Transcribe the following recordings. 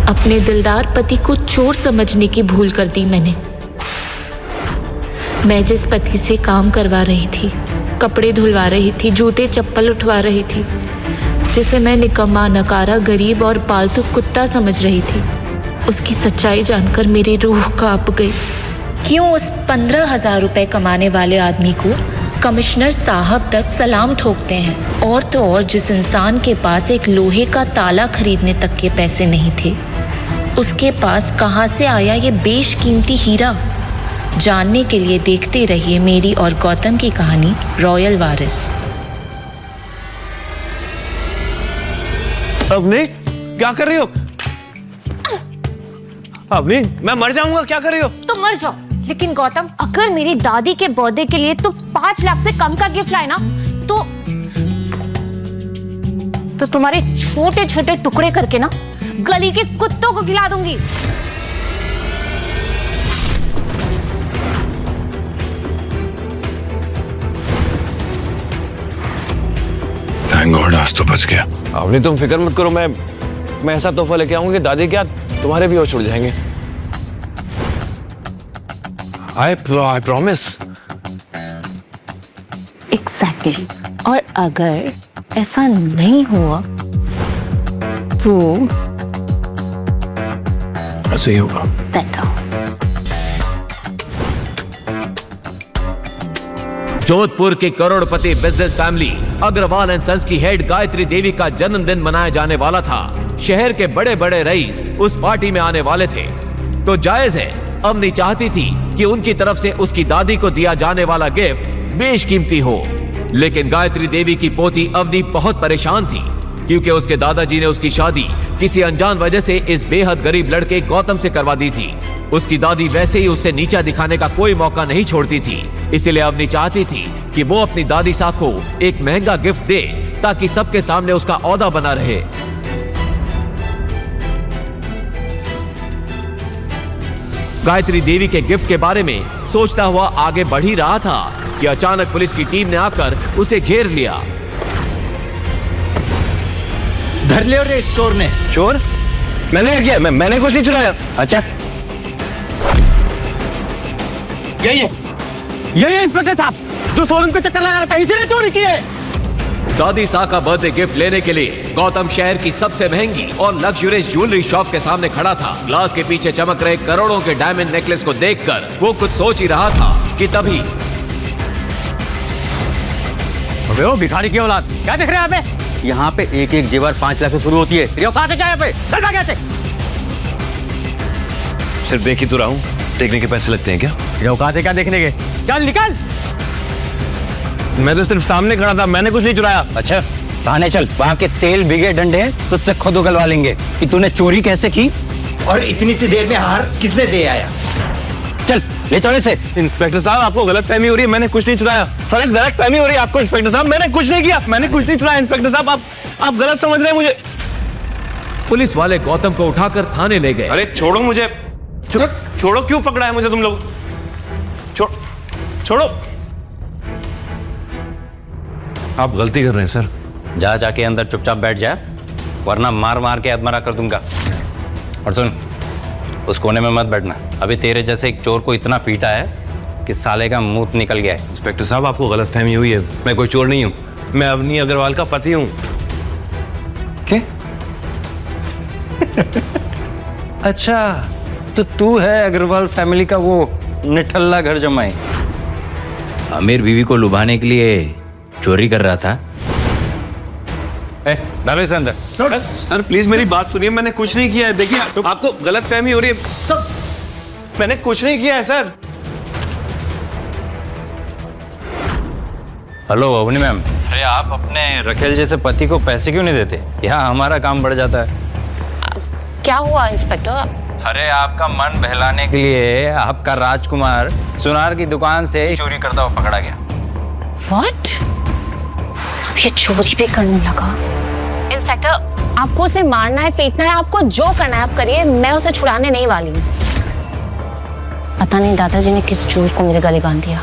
अपने दिलदार पति को चोर समझने की भूल कर दी मैंने। मैं जिस पति से काम करवा रही थी, कपड़े धुलवा रही थी, जूते चप्पल उठवा रही थी, जिसे मैं निकम्मा, नकारा, गरीब और पालतू कुत्ता समझ रही थी, उसकी सच्चाई जानकर मेरी रूह कांप गई। क्यों उस 15,000 रुपए कमाने वाले आदमी को कमिश्नर साहब तक सलाम ठोकते हैं? और तो और जिस इंसान के पास एक लोहे का ताला खरीदने तक के पैसे नहीं थे, उसके पास कहाँ से आया ये बेशकीमती हीरा? जानने के लिए देखते रहिए मेरी और गौतम की कहानी रॉयल वारिस। अवनी, क्या कर रही हो? अवनी, मैं मर जाऊंगा, क्या कर रही हो? तुम मर जाओ, लेकिन गौतम अगर मेरी दादी के बर्थडे के लिए तुम 5 लाख से कम का गिफ्ट लाए ना तो तुम्हारे छोटे छोटे टुकड़े करके ना गली के कुत्तों को खिला दूंगी। थैंक गॉड, आज तो बच गया। अवनी, तुम फिक्र मत करो, मैं ऐसा तोहफा लेके आऊंगी कि दादी क्या तुम्हारे भी होश उड़ जाएंगे। I promise. Exactly. और अगर ऐसा नहीं हुआ तो ऐसे ही होगा। बेटा। जोधपुर की करोड़पति business family Agrawal and sons की हेड गायत्री देवी का जन्मदिन मनाया जाने वाला था। शहर के बड़े बड़े रईस उस पार्टी में आने वाले थे, तो जायज है अवनी चाहती थी कि उनकी तरफ से उसकी दादी को दिया जाने वाला गिफ्ट बेशकीमती हो। लेकिन गायत्री देवी की पोती अवनी बहुत परेशान थी, क्योंकि उसके दादाजी ने उसकी शादी किसी अनजान वजह से इस बेहद गरीब लड़के गौतम से करवा दी थी। उसकी दादी वैसे ही उससे नीचा दिखाने का कोई मौका नहीं छोड़ती थी, इसलिए अवनी चाहती थी कि वो अपनी दादी साहब को एक महंगा गिफ्ट दे ताकि सबके सामने उसका औहदा बना रहे। गायत्री देवी के गिफ्ट के बारे में सोचता हुआ आगे बढ़ ही रहा था कि अचानक पुलिस की टीम ने आकर उसे घेर लिया। धर लिया रे इस चोर ने। चोर? मैंने क्या किया? मैंने कुछ नहीं चुराया। अच्छा, यही है इंस्पेक्टर साहब जो शोरूम के चक्कर लगा रहा था, इसी ने चोरी की है। दादी साहब का बर्थडे गिफ्ट लेने के लिए गौतम शहर की सबसे महंगी और लग्जरियस ज्वेलरी शॉप के सामने खड़ा था। ग्लास के पीछे चमक रहे करोड़ों के डायमंड नेकलेस को देखकर वो कुछ सोच ही रहा था कि तभी अबे ओ भिखारी की औलाद, क्या देख रहे हैं आप? यहाँ पे एक एक जेवर 5 लाख से शुरू होती है। तेरी औकात है क्या यहाँ पे? चल भाग यहाँ से। सिर्फ देख ही तो रहा हूँ, देखने के पैसे लगते हैं क्या? तेरी औकात है क्या देखने के? चल निकल। मैं तो सिर्फ सामने खड़ा था, मैंने कुछ नहीं चुराया। अच्छा, थाने चल, वहाँ के तेल बिगे डंडे हैं तो उससे खुद उगलवा लेंगे कि तूने चोरी कैसे की और इतनी सी देर में हार किसने दे आया। चल ले चलो इसे। इंस्पेक्टर साहब, आपको गलतफहमी हो रही है, मैंने कुछ नहीं चुराया। सर, गलतफहमी हो रही है आपको इंस्पेक्टर साहब, मैंने कुछ नहीं किया, मैंने कुछ नहीं चुराया। इंस्पेक्टर साहब, आप गलत समझ रहे हैं मुझे। पुलिस वाले गौतम को उठाकर थाने ले गए। अरे छोड़ो मुझे, छोड़ो, क्यों पकड़ा है मुझे तुम लोग? छोड़ो। आप गलती कर रहे हैं सर। जाके अंदर चुपचाप बैठ जा, वरना मार मार के अधमरा कर दूंगा। और सुन, उस कोने में मत बैठना, अभी तेरे जैसे एक चोर को इतना पीटा है कि साले का मुंह निकल गया है। इंस्पेक्टर साहब, आपको गलतफहमी हुई है, मैं कोई चोर नहीं हूँ, मैं अवनी अग्रवाल का पति हूँ। क्या? अच्छा, तो तू है अग्रवाल फैमिली का वो निठल्ला घर जमाई। अमीर बीवी को लुभाने के लिए चोरी कर रहा था। डालो इसे अंदर। सर प्लीज मेरी बात सुनिए, मैंने कुछ नहीं किया है। देखिए, आपको गलतफहमी हो रही है, मैंने कुछ नहीं किया है सर। हेलो अवनी मैम, अरे आप अपने रखेल जैसे पति को पैसे क्यों नहीं देते? यहाँ हमारा काम बढ़ जाता है। क्या हुआ इंस्पेक्टर? अरे आपका मन बहलाने के लिए आपका राजकुमार सुनार की दुकान से चोरी करता हुआ पकड़ा गया। What? ये चोरी भी करने लगा। इंस्पेक्टर, आपको उसे मारना है, पीटना है, आपको जो करना है आप करिए, मैं उसे छुड़ाने नहीं वाली हूँ। पता नहीं दादाजी ने किस चोर को मेरे गले बांध दिया।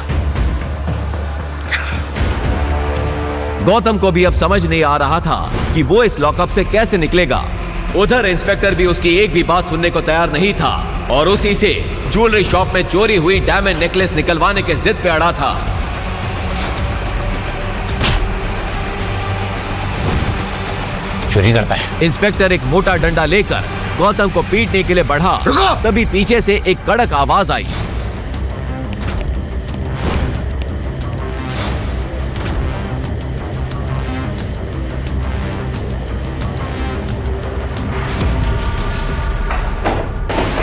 गौतम को भी अब समझ नहीं आ रहा था कि वो इस लॉकअप से कैसे निकलेगा। उधर इंस्पेक्टर भी उसकी एक भी बात सुनने को तैयार नहीं था और उसी से ज्वेलरी शॉप में चोरी हुई डायमंड नेकलेस निकलवाने के जिद पे अड़ा था। चोरी करता है। इंस्पेक्टर एक मोटा डंडा लेकर गौतम को पीटने के लिए बढ़ा, तभी पीछे से एक कड़क आवाज आई।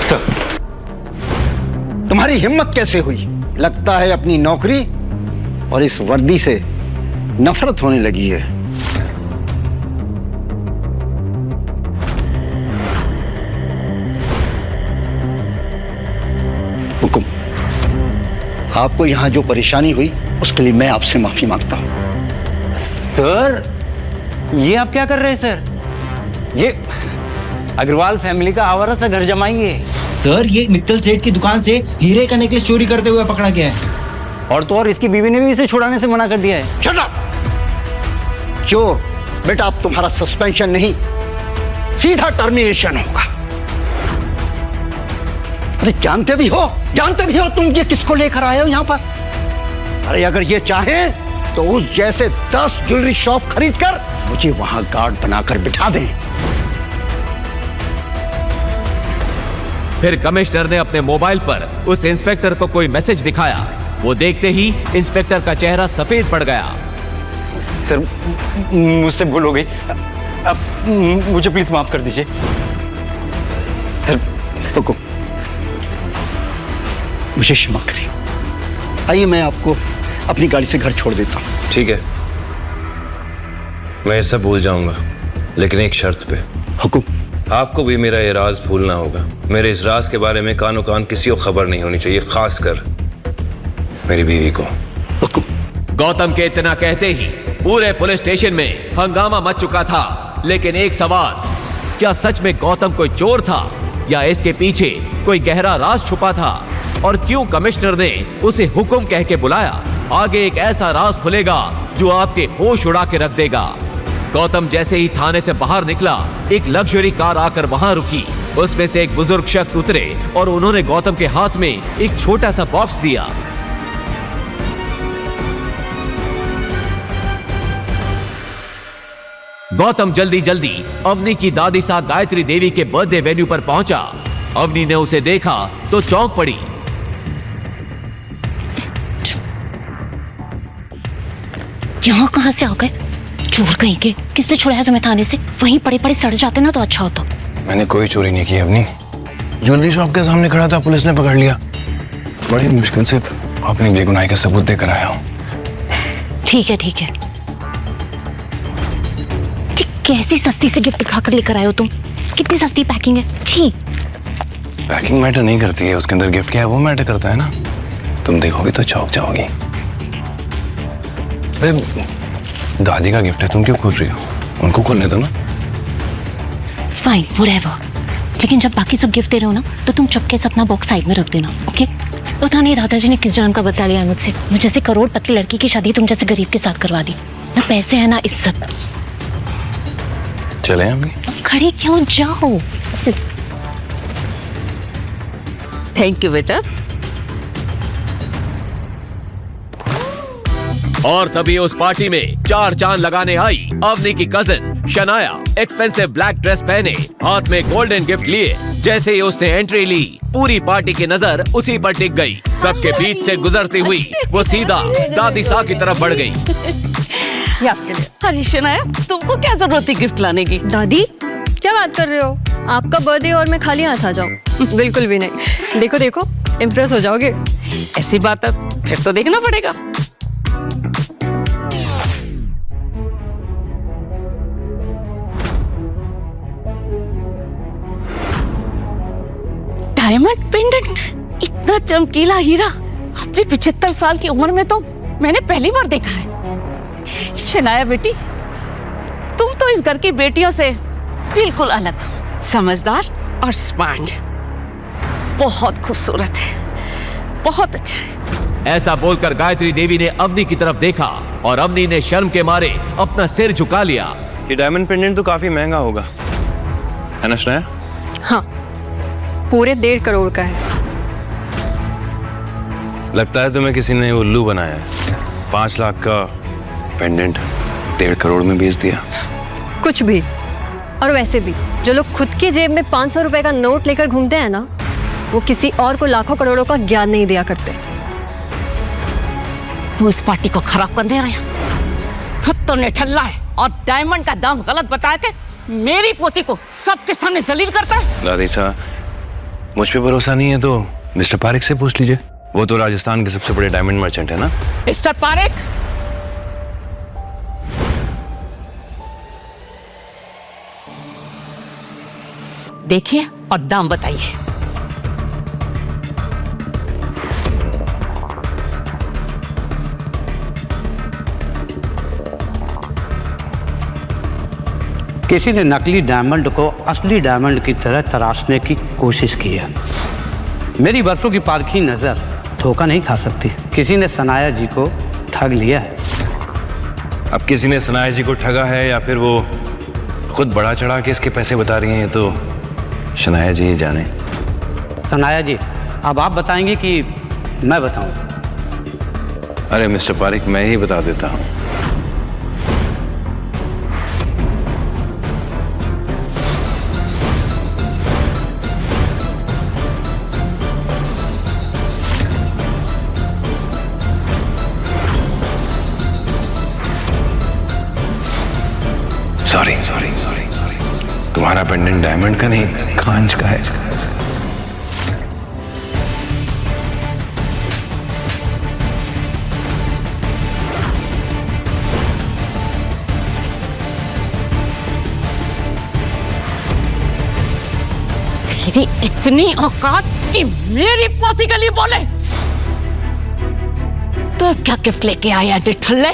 सर, तुम्हारी हिम्मत कैसे हुई? लगता है अपनी नौकरी और इस वर्दी से नफरत होने लगी है। हुकुम, आपको यहां जो परेशानी हुई उसके लिए मैं आपसे माफी मांगता हूं। सर, ये आप क्या कर रहे हैं सर? ये अग्रवाल फैमिली का आवारा सा घर जमाई है। सर, ये मित्तल सेठ की दुकान से हीरे का नेकलेस चोरी करते हुए पकड़ा गया है। और तो और इसकी बीवी ने भी इसे छुड़ाने से मना कर दिया है। Shut up! चोर बेटा, अब तुम्हारा सस्पेंशन नहीं, सीधा टर्मिनेशन होगा। अरे जानते भी हो तुम ये किसको लेकर आए हो यहां पर? अरे अगर ये चाहे तो उस जैसे 10 ज्वेलरी शॉप खरीद कर मुझे वहां गार्ड बनाकर बिठा दें। फिर कमिश्नर ने अपने मोबाइल पर उस इंस्पेक्टर को कोई मैसेज दिखाया। वो देखते ही इंस्पेक्टर का चेहरा सफेद पड़ गया। सर, मुझसे भूल हो गई। अब मुझे प्लीज माफ कर दीजिए। सर, रुको, मुझे क्षमा करिए। आइए, मैं आपको अपनी गाड़ी से घर छोड़ देता हूं। ठीक है, मैं सब भूल जाऊंगा, लेकिन एक शर्त पे। हुकुम। आपको भी मेरा ये राज भूलना होगा। मेरे इस राज के बारे में कानो कान किसी को खबर नहीं होनी चाहिए, खासकर मेरी बीवी को। हुकुम। गौतम के इतना कहते ही पूरे पुलिस स्टेशन में हंगामा मच चुका था। लेकिन एक सवाल, क्या सच में गौतम कोई चोर था या इसके पीछे कोई गहरा राज छुपा था? और क्यों कमिश्नर ने उसे हुक्म कह के बुलाया? आगे एक ऐसा राज खुलेगा जो आपके होश उड़ा के रख देगा। गौतम जैसे ही थाने से बाहर निकला, एक लग्जरी कार आकर वहां रुकी। उसमें से एक बुजुर्ग शख्स उतरे और उन्होंने गौतम के हाथ में एक छोटा सा बॉक्स दिया। गौतम जल्दी जल्दी अवनी की दादी सा गायत्री देवी के बर्थडे वेन्यू पर पहुंचा। अवनी ने उसे देखा तो चौंक पड़ी। यहाँ कहाँ से आ गए? चोर कहीं के। किसने छुड़ाया तुम्हें थाने से? वहीं पड़े पड़े सड़ जाते ना तो अच्छा होता। मैंने कोई चोरी नहीं की अवनी। ज्वेलरी शॉप के सामने खड़ा था, पुलिस ने पकड़ लिया। बड़ी मुश्किल से अपनी बेगुनाही का सबूत देकर आया हूँ। ठीक है ठीक है। कैसी सस्ती से गिफ्ट दिखाकर लेकर आए हो तुम? कितनी सस्ती पैकिंग है। छी। पैकिंग मैटर नहीं करती है, उसके अंदर गिफ्ट क्या है वो मैटर करता है ना। तुम देखोगी तो चौंक जाओगी। दादी का गिफ्ट है, तुम क्यों खोल रही हो? उनको खोलने दो ना। Fine, whatever. लेकिन जब बाकी सब गिफ्ट दे रहे हो ना, तो तुम चुपके से अपना बॉक्स साइड में रख देना, ओके? पता नहीं दादाजी ने किस जन्म का बदला लिया मुझसे। मुझे जैसे करोड़पति लड़की की शादी तुम जैसे गरीब के साथ करवा दी। ना पैसे है ना इज्जत। चले हम खड़े क्यों जाओ? थैंक यू बेटा। और तभी उस पार्टी में 4 चांद लगाने आई अवनी की cousin Shanaya. Expensive black dress पहने, हाथ में गोल्डन गिफ्ट लिए। जैसे ही उसने एंट्री ली, पूरी पार्टी की नजर उसी पर टिक गई। सबके बीच से गुजरती हुई वो सीधा दादी सा की तरफ बढ़ गई। अरे शनाया, तुमको क्या जरूरत थी गिफ्ट लाने की? दादी, क्या बात कर रहे हो? आपका बर्थडे और मैं खाली हाथ आ जाऊं? बिल्कुल भी नहीं। देखो देखो, इम्प्रेस हो जाओगे। ऐसी बात है, फिर तो देखना पड़ेगा। डायमंड पेंडेंट, इतना चमकीला हीरा अपनी 75 साल की उम्र में तो मैंने पहली बार देखा है। शनाया बेटी, तुम तो इस घर की बेटियों से बिल्कुल अलग हो। समझदार और स्मार्ट, बहुत खूबसूरत है, बहुत अच्छा है। ऐसा बोलकर गायत्री देवी ने अवनी की तरफ देखा और अवनी ने शर्म के मारे अपना सिर झुका लिया। ये डायमंड पेंडेंट तो काफी महंगा होगा। है ना शनाया? हाँ, पूरे 1.5 करोड़ का है। लगता है तुम्हें किसी ने उल्लू बनाया है। 5 लाख का पेंडेंट 1.5 करोड़ में बेच दिया। कुछ भी। और वैसे भी जो लोग खुद की जेब में 500 रुपए का नोट लेकर घूमते हैं ना, वो किसी और को लाखों करोड़ों का ज्ञान नहीं दिया करते। तू इस पार्टी को खराब करने आया, खुद तो निठल्ला है और डायमंड का दाम गलत बता के मेरी पोती को सबके सामने जलील करता है। दादी साहब, मुझ पे भरोसा नहीं है तो मिस्टर पारेख से पूछ लीजिए। वो तो राजस्थान के सबसे बड़े डायमंड मर्चेंट है ना। मिस्टर पारेख, देखिए और दाम बताइए। किसी ने नकली डायमंड को असली डायमंड की तरह तराशने की कोशिश की है। मेरी बरसों की पारखी नजर धोखा नहीं खा सकती। किसी ने सनाया जी को ठग लिया है। अब किसी ने सनाया जी को ठगा है या फिर वो खुद बढ़ा चढ़ा के इसके पैसे बता रही हैं, ये तो शनाया जी ही जाने। सनाया जी, अब आप बताएंगे कि मैं बताऊं? अरे मिस्टर पारेख, मैं ही बता देता हूं। सॉरी सॉरी सॉरी सॉरी, तुम्हारा पेंडेंट डायमंड का नहीं, कांच का है। तेरी इतनी औकात कि मेरी पोती के लिए बोले? तो क्या गिफ्ट लेके आया निठल्ले,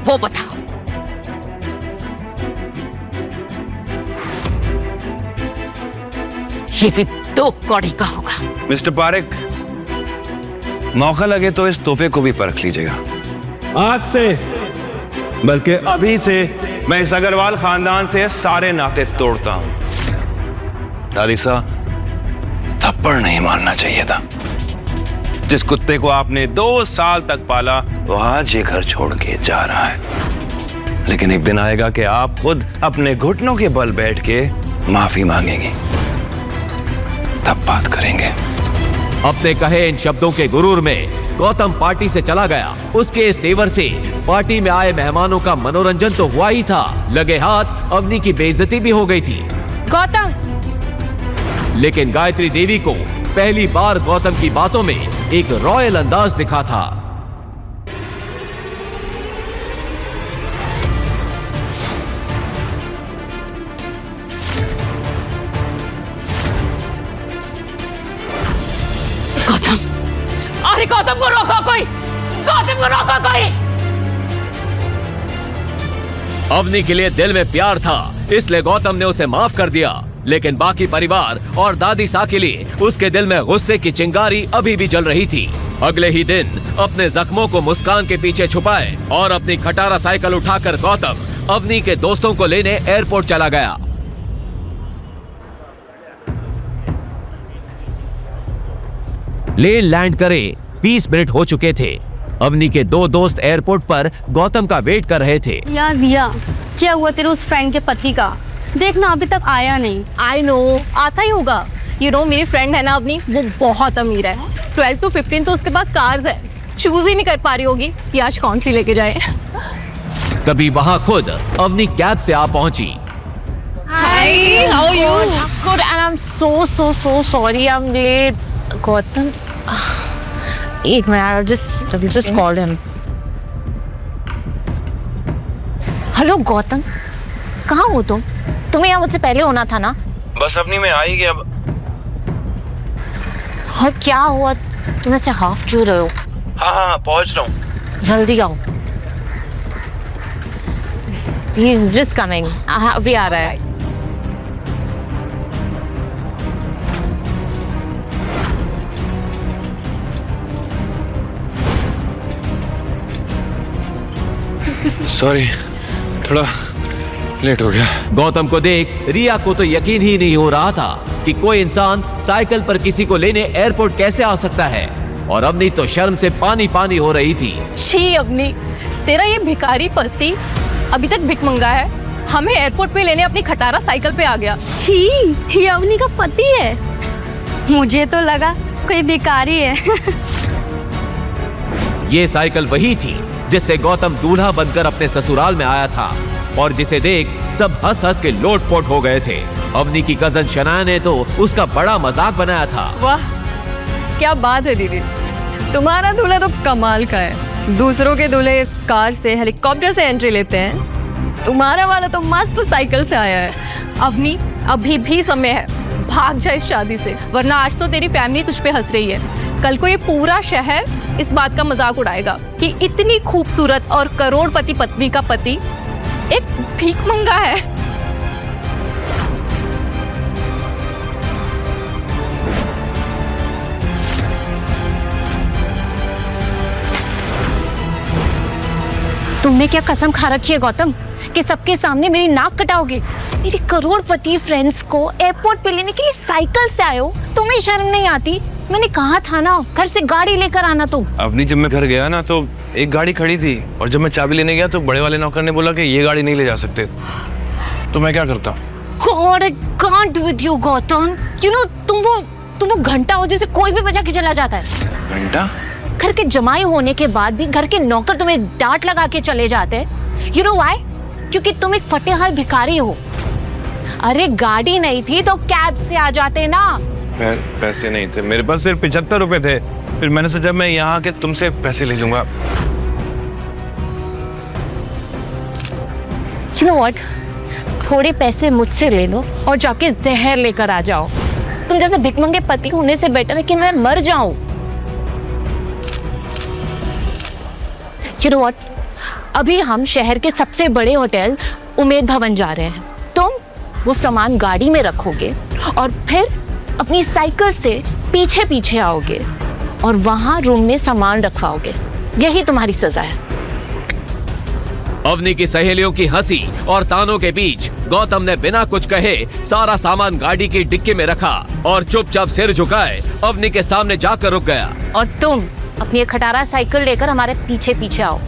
वो बताओ। ये भी 2 कौड़ी का होगा। मिस्टर पारेख, मौका लगे तो इस तोहफे को भी परख लीजिएगा। आज से, बल्कि अभी से, मैं इस अग्रवाल खानदान से सारे नाते तोड़ता हूं। दादी साहब, थप्पड़ नहीं मारना चाहिए था। जिस कुत्ते को आपने 2 साल तक पाला, वो आज ये घर छोड़ के जा रहा है। लेकिन एक दिन आएगा कि आप खुद अपने घुटनों के बल बैठ के माफी मांगेंगे, तब बात करेंगे। अपने कहे इन शब्दों के गुरूर में गौतम पार्टी से चला गया। उसके इस तेवर से पार्टी में आए मेहमानों का मनोरंजन तो हुआ ही था, लगे हाथ अवनी की बेइज्जती भी हो गई थी। गौतम, लेकिन गायत्री देवी को पहली बार गौतम की बातों में एक रॉयल अंदाज दिखा था। गौतम, अरे गौतम को रोको कोई, गौतम को रोको कोई। अवनी के लिए दिल में प्यार था, इसलिए गौतम ने उसे माफ कर दिया। लेकिन बाकी परिवार और दादी सा के लिए उसके दिल में गुस्से की चिंगारी अभी भी जल रही थी। अगले ही दिन अपने जख्मों को मुस्कान के पीछे छुपाए और अपनी खटारा साइकिल उठाकर गौतम अवनी के दोस्तों को लेने एयरपोर्ट चला गया। लेन लैंड करे 20 मिनट हो चुके थे। अवनी के 2 दोस्त एयरपोर्ट पर गौतम का वेट कर रहे थे। यार रिया, क्या हुआ तेरे उस फ्रेंड के पति का? देखना अभी तक आया नहीं। आई नो, आता ही होगा। मेरी फ्रेंड है ना अपनी, वो बहुत अमीर है। 12 to 15 तो उसके पास कार्स है। चूज ही नहीं कर पा रही होगी कि आज कौन सी लेके जाए। तभी वहां खुद अवनी कैब से आ पहुंची। Hi, how are you? Good, and I'm so sorry I'm late. Gautam, एक minute, I'll just call him. Hello Gautam, कहाँ हो तुम? तुम्हें यहाँ मुझसे पहले होना था ना? बस अपनी में आ ही गया। और क्या हुआ, तुम ऐसे हाफ क्यों रहे हो? हाँ पहुंच रहा हूँ। जल्दी आओ। He is just coming. अभी आ रहा है। सॉरी, थोड़ा लेट हो गया। गौतम को देख रिया को तो यकीन ही नहीं हो रहा था कि कोई इंसान साइकिल पर किसी को लेने एयरपोर्ट कैसे आ सकता है, और अवनी तो शर्म से पानी पानी हो रही थी। छी अवनी, तेरा ये भिखारी पति अभी तक भिख मंगा है, हमें एयरपोर्ट पे लेने अपनी खटारा साइकिल पे आ गया। छी, ये अवनी का पति है। मुझे तो लगा कोई भिखारी है। ये साइकिल वही थी जिससे गौतम दूल्हा बनकर अपने ससुराल में आया था, और जिसे देख सब हंस हंस के लोटपोट हो गए थे। अवनी की कजन शनाया ने तो उसका बड़ा मजाक बनाया था। वाह, क्या बात है दीदी, तुम्हारा दूल्हा तो कमाल का है। दूसरों के दूल्हे कार से, हेलीकॉप्टर से एंट्री लेते हैं, तुम्हारा वाला तो मस्त साइकिल से आया है। अवनी, अभी भी समय है, भाग जा इस शादी से, वरना आज तो तेरी फैमिली तुझ पे हंस रही है। कल को ये पूरा शहर इस बात का मजाक उड़ाएगा कि इतनी खूबसूरत और करोड़पति पत्नी का पति एक भीख मंगा है। तुमने क्या कसम खा रखी है गौतम कि सबके सामने मेरी नाक कटाओगे? मेरी करोड़पति फ्रेंड्स को एयरपोर्ट पे लेने के लिए साइकिल से आए हो, तुम्हें शर्म नहीं आती? मैंने कहा था ना, घर से गाड़ी लेकर आना तुम। अवनी, जब मैं घर गया ना तो एक गाड़ी खड़ी थी, और जब मैं चाबी लेने गया तो बड़े वाले नौकर ने बोला कि ये गाड़ी नहीं ले जा सकते। तो मैं क्या करता? God, I can't with you, Gautam. You know, तुम वो घंटा हो जैसे कोई भी बजा के चला जाता है। घंटा? घर के जमाई होने के बाद भी घर के नौकर तुम्हें डांट लगा के चले जाते हैं। You know why? क्योंकि तुम एक फटेहाल भिखारी हो। अरे गाड़ी नहीं थी तो कैब से आ जाते ना। पैसे नहीं थे मेरे पास, सिर्फ 75 रुपए थे। फिर मैंने सोचा मैं यहाँ के तुमसे पैसे ले लूंगा। You know what? थोड़े पैसे मुझसे ले लो और जाके जहर लेकर आ जाओ। तुम जैसे भिखमंगे पति होने से बेटर है कि मैं मर जाऊं। You know what? अभी हम शहर के सबसे बड़े होटल उमेद भवन जा रहे हैं। तुम वो सामान गाड़ी में रखोगे और फिर अपनी साइकिल से पीछे पीछे आओगे और वहां रूम में सामान रखवाओगे। यही तुम्हारी सजा है। अवनी की सहेलियों की हंसी और तानों के बीच गौतम ने बिना कुछ कहे सारा सामान गाड़ी की डिक्की में रखा और चुपचाप सिर झुकाए अवनी के सामने जाकर रुक गया। और तुम अपनी एक खटारा साइकिल लेकर हमारे पीछे पीछे आओ।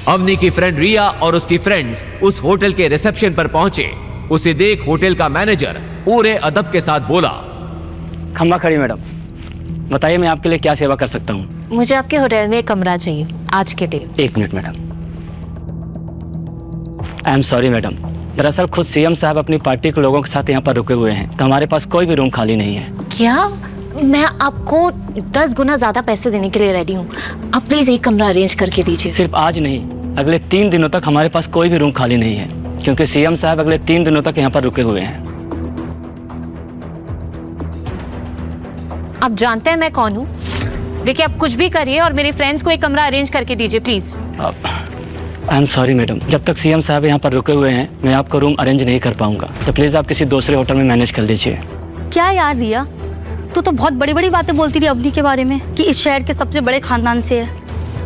अवनी की फ्रेंड रिया और उसकी फ्रेंड्स उस होटल के रिसेप्शन पर पहुंचे। उसे देख होटल का मैनेजर पूरे अदब के साथ बोला, खम्मा खड़ी मैडम, बताइए मैं आपके लिए क्या सेवा कर सकता हूँ? मुझे आपके होटल में एक कमरा चाहिए आज के लिए। 1 minute madam. I am sorry madam, दरअसल खुद सीएम साहब अपनी पार्टी के लोगों के साथ यहाँ पर रुके हुए हैं, तो हमारे पास कोई भी रूम खाली नहीं है। क्या? मैं आपको 10 गुना ज्यादा पैसे देने के लिए रेडी हूँ। आप प्लीज एक कमरा अरेंज करके दीजिए। सिर्फ आज नहीं, अगले 3 दिनों तक हमारे पास कोई भी रूम खाली नहीं है, क्योंकि सीएम साहब अगले 3 दिनों तक यहाँ पर रुके हुए हैं। आप जानते हैं मैं कौन हूँ? देखिए, आप कुछ भी करिए और मेरे फ्रेंड्स को एक कमरा अरेंज करके दीजिए please. I am sorry madam, जब तक सीएम साहब यहाँ पर रुके हुए हैं मैं आपको रूम अरेंज नहीं कर पाऊंगा, तो प्लीज आप किसी दूसरे होटल में मैनेज कर लीजिए। क्या यार रिया, तू तो बहुत बड़ी बड़ी बातें बोलती रही अवनी के बारे में कि इस शहर के सबसे बड़े खानदान से है,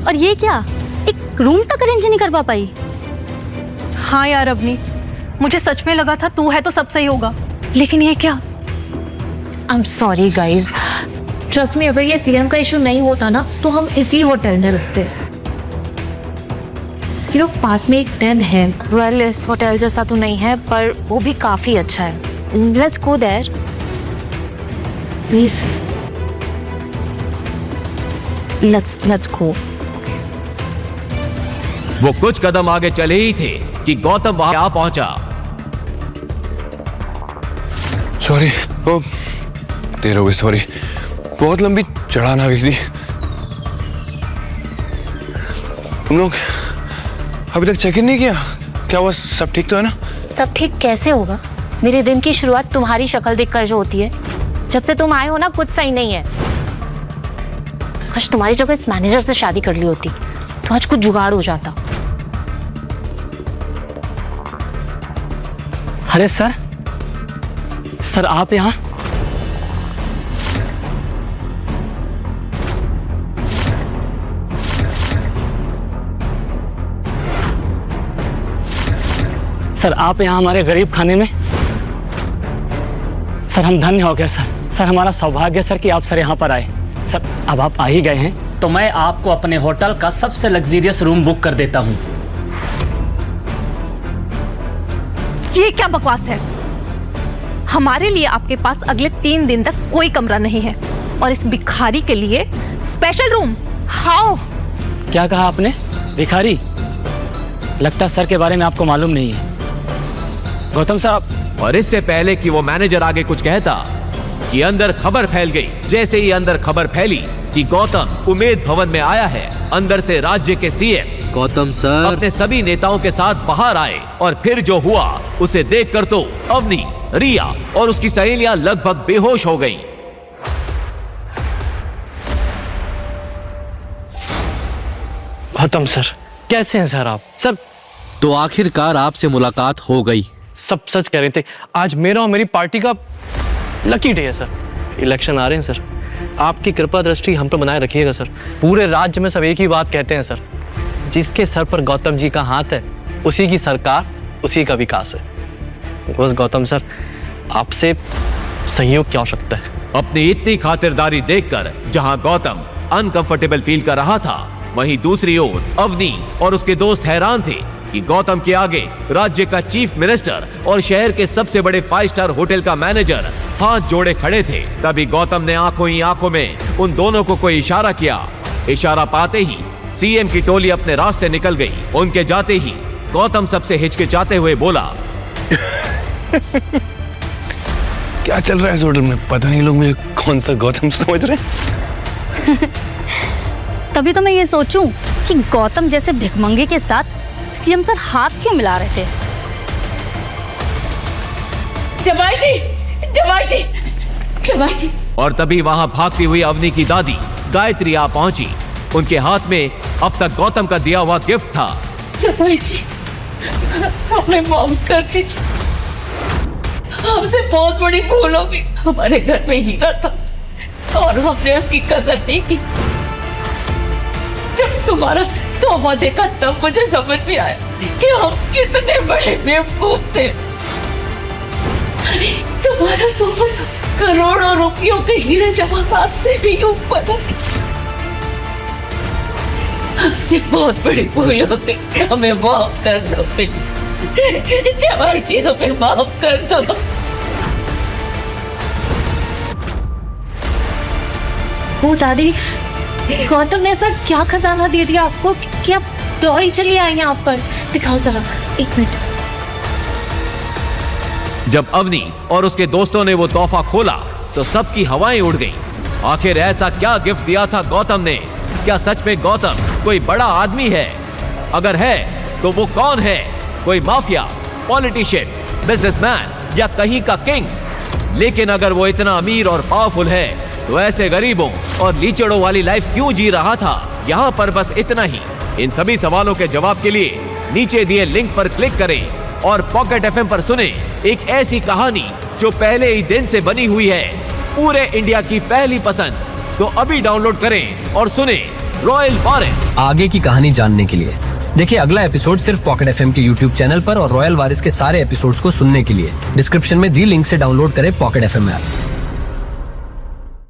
और ये क्या, एक रूम तक अरेंज नहीं कर पाई? हाँ यार अवनी, मुझे सच में लगा था तू है तो सब सही होगा, लेकिन ये क्या? I am sorry guys, trust me, अगर ये सीएम का इशू नहीं होता ना तो हम इसी होटल में रुकते। You know, पास में एक टेन है। वेल, इस होटल जैसा तो नहीं है पर वो भी काफी अच्छा है। Let's go there please. Let's go. वो कुछ कदम आगे चले ही थे कि गौतम वहां आ पहुंचा। सॉरी, वो देर हो गई, सॉरी, बहुत लंबी चढ़ान आ गई थी। तुम लोग अभी तक चेक इन नहीं किया? क्या हुआ, सब ठीक तो है ना? सब ठीक कैसे होगा? मेरे दिन की शुरुआत तुम्हारी शक्ल देखकर जो होती है। जब से तुम आए हो ना कुछ सही नहीं है। काश तुम्हारी जगह इस मैनेजर से शादी कर ली होती तो आज कुछ जुगाड़ हो जाता। अरे सर, सर आप यहाँ? सर आप यहाँ हमारे गरीब खाने में? सर हम धन्य हो गए सर। सर हमारा सौभाग्य सर कि आप सर यहाँ पर आए। सर अब आप आ ही गए हैं तो मैं आपको अपने होटल का सबसे लग्जरियस रूम बुक कर देता हूँ। ये क्या बकवास है? हमारे लिए आपके पास अगले 3 दिन तक कोई कमरा नहीं है और इस भिखारी के लिए स्पेशल रूम। हाउ? क्या कहा आपने? भिखारी? लगता सर के बारे में आपको मालूम नहीं है। गौतम साहब। और इससे पहले कि वो मैनेजर आगे कुछ कहता कि अंदर खबर फैल गई। जैसे ही अंदर खबर फैली कि गौतम उमेद भवन में आया है, अंदर से राज्य के सीएम गौतम सर अपने सभी नेताओं के साथ बाहर आए और फिर जो हुआ उसे देखकर तो अवनी, रिया और उसकी सहेलियां लगभग बेहोश हो गईं। गौतम सर कैसे हैं सर आप? सर तो आखिरकार आपसे मुलाकात हो गई। सब सच कह रहे थे। आज मेरा और मेरी पार्टी का लकी डे है सर। इलेक्शन आ रहे हैं सर, आपकी कृपा दृष्टि हम पर बनाए रखिएगा सर। पूरे राज्य में सब एक ही बात कहते हैं सर, जिसके सर पर गौतम जी का हाथ है उसी की सरकार, उसी का विकास है। बस गौतम सर आपसे सहयोग की आवश्यकता है। अपनी इतनी खातिरदारी देखकर जहां गौतम अनकंफर्टेबल फील कर रहा था, वहीं दूसरी ओर अवनी और उसके दोस्त हैरान थे कि गौतम के आगे राज्य का चीफ मिनिस्टर और शहर के सबसे बड़े 5 स्टार होटल का मैनेजर हाथ जोड़े खड़े थे। तभी गौतम ने आंखों ही आंखों में उन दोनों को कोई इशारा किया। इशारा पाते ही सीएम की टोली अपने रास्ते निकल गई। उनके जाते ही गौतम सबसे हिचकिचाते हुए बोला, क्या चल रहा है इस होटल में? पता नहीं लोग मुझे कौन सा गौतम समझ रहे हैं। तभी तो मैं ये सोचूं कि गौतम जैसे भिखमंगे के साथ सीएम सर हाथ क्यों मिला रहे थे। जमाई जी, जमाई जी, जमाई जी। और तभी वहां भागती हुई अवनी की दादी गायत्री आ पहुंची। उनके हाथ में अब तक गौतम का दिया हुआ गिफ्ट था। जमाई जी हमें माफ कर दीजिए, हमसे बहुत बड़ी भूल हो गई। हमारे घर में हीरा था और हमने उसकी कदर नहीं की। जब तुम्हारा तोहफा देखा तब मुझे समझ में आया कि हम कितने बड़े बेवकूफ थे। अरे तुम्हारा तोहफा तो करोड़ों रुपयों के हीरे जवाहरात से भी ऊपर है। हमसे बहुत बड़ी भूल हो गई, हमें माफ कर दो। जवाई जी हमें माफ कर दो। वो दादी, गौतम ने ऐसा क्या खजाना दे दिया आपको कि आप दौड़ी चली आई यहाँ पर? दिखाओ जरा, 1 मिनट। जब अवनी और उसके दोस्तों ने वो तोहफा खोला तो सबकी हवाएं उड़ गईं। आखिर ऐसा क्या गिफ्ट दिया था गौतम ने? क्या सच में गौतम कोई बड़ा आदमी है? अगर है तो वो कौन है? कोई माफिया, पॉलिटिशियन, बिजनेसमैन या कहीं का किंग? लेकिन अगर वो इतना अमीर और पावरफुल है तो ऐसे गरीबों और लीचड़ों वाली लाइफ क्यों जी रहा था? यहाँ पर बस इतना ही। इन सभी सवालों के जवाब के लिए नीचे दिए लिंक पर क्लिक करें और पॉकेट एफएम पर सुने एक ऐसी कहानी जो पहले ही दिन से बनी हुई है, पूरे इंडिया की पहली पसंद। तो अभी डाउनलोड करें और सुने रॉयल वारिस। आगे की कहानी जानने के लिए देखिए अगला एपिसोड सिर्फ पॉकेट एफएम के यूट्यूब चैनल पर और रॉयल वारिस के सारे एपिसोड्स को सुनने के लिए डिस्क्रिप्शन में दी लिंक से डाउनलोड करें पॉकेट एफएम ऐप।